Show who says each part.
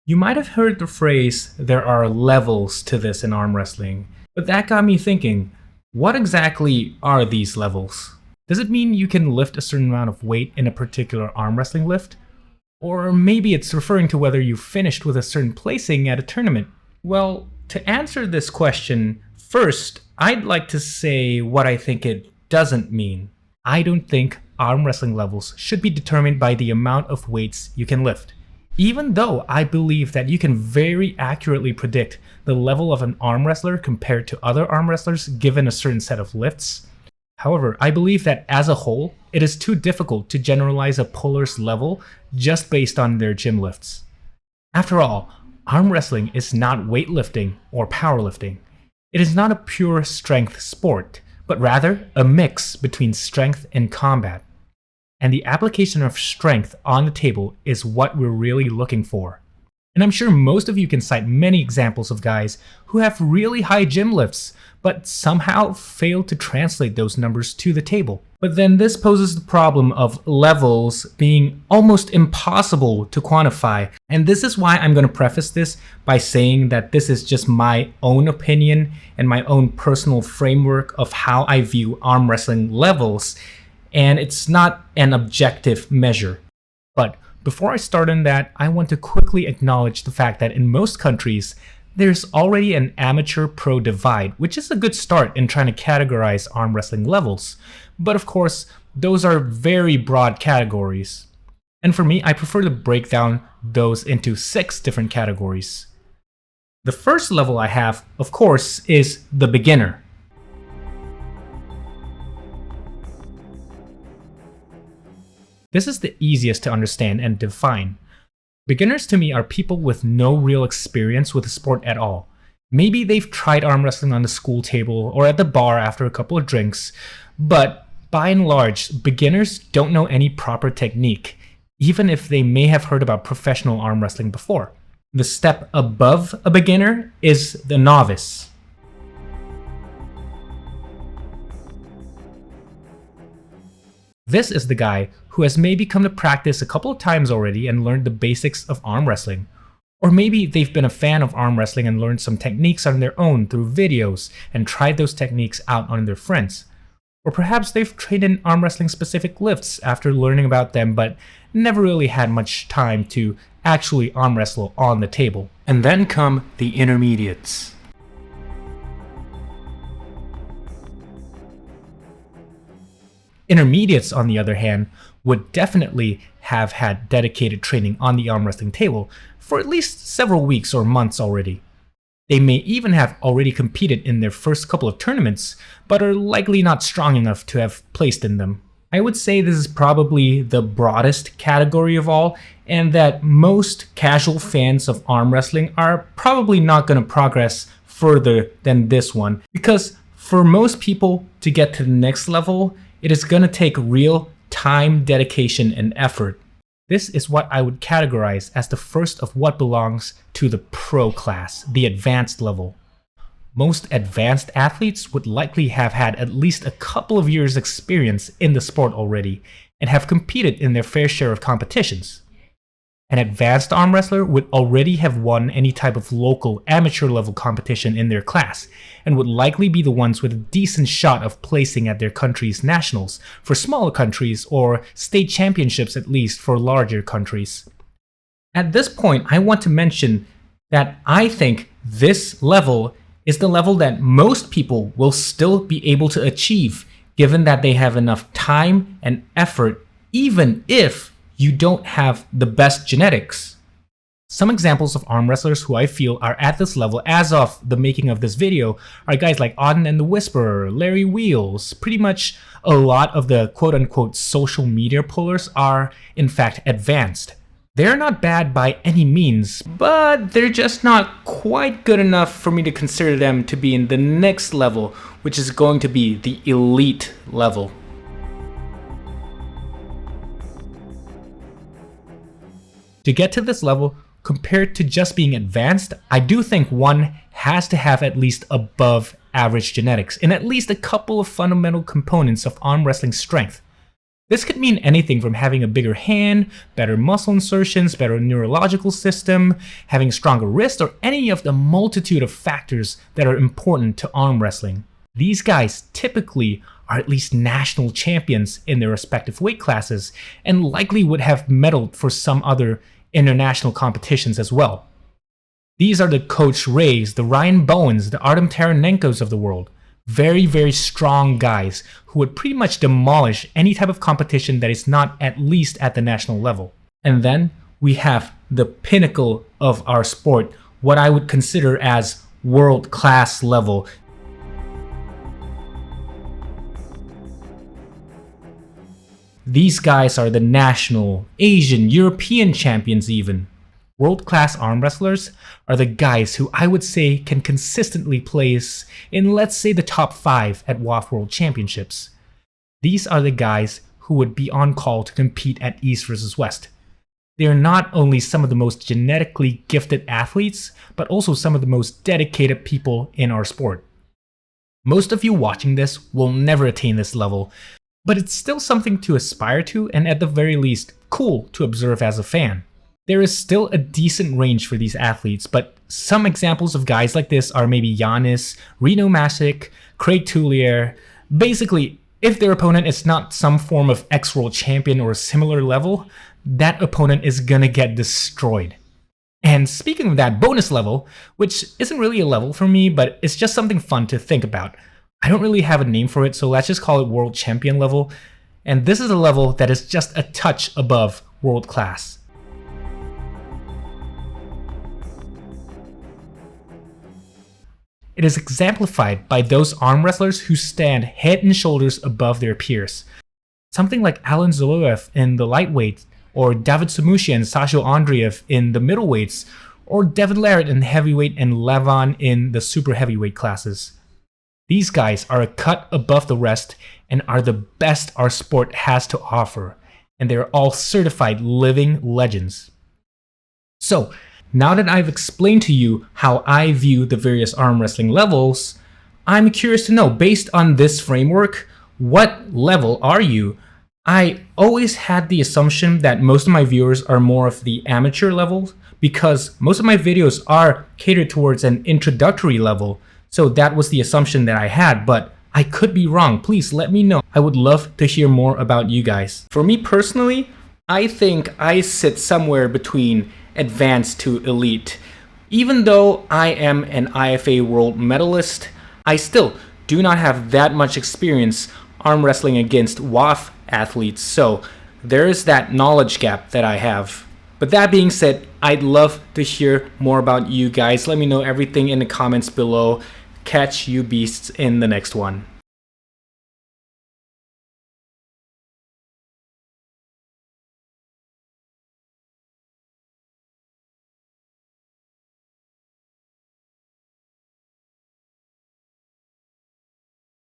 Speaker 1: You might have heard the phrase, there are levels to this in arm wrestling, but that got me thinking, what exactly are these levels? Does it mean you can lift a certain amount of weight in a particular arm wrestling lift? Or maybe it's referring to whether you finished with a certain placing at a tournament. Well, to answer this question, first, I'd like to say what I think it doesn't mean. I don't think arm wrestling levels should be determined by the amount of weights you can lift. Even though I believe that you can very accurately predict the level of an arm wrestler compared to other arm wrestlers given a certain set of lifts. However, I believe that as a whole, it is too difficult to generalize a puller's level just based on their gym lifts. After all, arm wrestling is not weightlifting or powerlifting. It is not a pure strength sport, but rather a mix between strength and combat. And the application of strength on the table is what we're really looking for. And I'm sure most of you can cite many examples of guys who have really high gym lifts, but somehow fail to translate those numbers to the table. But then this poses the problem of levels being almost impossible to quantify. And this is why I'm going to preface this by saying that this is just my own opinion and my own personal framework of how I view arm wrestling levels. And it's not an objective measure. But before I start on that, I want to quickly acknowledge the fact that in most countries, there's already an amateur-pro divide, which is a good start in trying to categorize arm wrestling levels. But of course, those are very broad categories. And for me, I prefer to break down those into 6 different categories. The first level I have, of course, is the beginner. This is the easiest to understand and define. Beginners to me are people with no real experience with the sport at all. Maybe they've tried arm wrestling on the school table or at the bar after a couple of drinks, but by and large, beginners don't know any proper technique, even if they may have heard about professional arm wrestling before. The step above a beginner is the novice. This is the guy who has maybe come to practice a couple of times already and learned the basics of arm wrestling. Or maybe they've been a fan of arm wrestling and learned some techniques on their own through videos and tried those techniques out on their friends. Or perhaps they've trained in arm wrestling specific lifts after learning about them but never really had much time to actually arm wrestle on the table. And then come the intermediates. Intermediates, on the other hand, would definitely have had dedicated training on the arm wrestling table for at least several weeks or months already. They may even have already competed in their first couple of tournaments, but are likely not strong enough to have placed in them. I would say this is probably the broadest category of all, and that most casual fans of arm wrestling are probably not going to progress further than this one, because for most people to get to the next level, it is going to take real time, dedication, and effort. This is what I would categorize as the first of what belongs to the pro class, the advanced level. Most advanced athletes would likely have had at least a couple of years' experience in the sport already and have competed in their fair share of competitions. An advanced arm wrestler would already have won any type of local amateur level competition in their class, and would likely be the ones with a decent shot of placing at their country's nationals for smaller countries, or state championships at least for larger countries. At this point, I want to mention that I think this level is the level that most people will still be able to achieve, given that they have enough time and effort, even if you don't have the best genetics. Some examples of arm wrestlers who I feel are at this level as of the making of this video are guys like Auden and the Whisperer, Larry Wheels. Pretty much a lot of the quote-unquote social media pullers are in fact advanced. They're not bad by any means, but they're just not quite good enough for me to consider them to be in the next level, which is going to be the elite level. To get to this level, compared to just being advanced, I do think one has to have at least above average genetics in at least a couple of fundamental components of arm wrestling strength. This could mean anything from having a bigger hand, better muscle insertions, better neurological system, having a stronger wrist, or any of the multitude of factors that are important to arm wrestling. These guys typically are at least national champions in their respective weight classes and likely would have medaled for some other international competitions as well. These are the Coach Rays, the Ryan Bowens, the Artem Taranenko's of the world. Very, very strong guys who would pretty much demolish any type of competition that is not at least at the national level. And then we have the pinnacle of our sport, what I would consider as world-class level. These guys are the national, Asian, European champions even. World-class arm wrestlers are the guys who I would say can consistently place in, let's say, the top 5 at WAF World Championships. These are the guys who would be on call to compete at East vs West. They are not only some of the most genetically gifted athletes, but also some of the most dedicated people in our sport. Most of you watching this will never attain this level, but it's still something to aspire to and at the very least cool to observe as a fan. There is still a decent range for these athletes, but some examples of guys like this are maybe Giannis, Reno Masick, Craig Tullier. Basically, if their opponent is not some form of ex-world champion or a similar level, that opponent is gonna get destroyed. And speaking of that bonus level, which isn't really a level for me, but it's just something fun to think about. I don't really have a name for it, so let's just call it World Champion level. And this is a level that is just a touch above world class. It is exemplified by those arm wrestlers who stand head and shoulders above their peers. Something like Alan Zoloev in the lightweight, or David Samushi and Sasho Andreev in the middleweights, or Devin Larratt in heavyweight and Levon in the super heavyweight classes. These guys are a cut above the rest and are the best our sport has to offer, and they're all certified living legends. So, now that I've explained to you how I view the various arm wrestling levels, I'm curious to know, based on this framework, what level are you? I always had the assumption that most of my viewers are more of the amateur level, because most of my videos are catered towards an introductory level. So that was the assumption that I had, but I could be wrong. Please let me know. I would love to hear more about you guys. For me personally, I think I sit somewhere between advanced to elite. Even though I am an IFA world medalist, I still do not have that much experience arm wrestling against WAF athletes, so there is that knowledge gap that I have. But that being said, I'd love to hear more about you guys. Let me know everything in the comments below. Catch you beasts in the next one.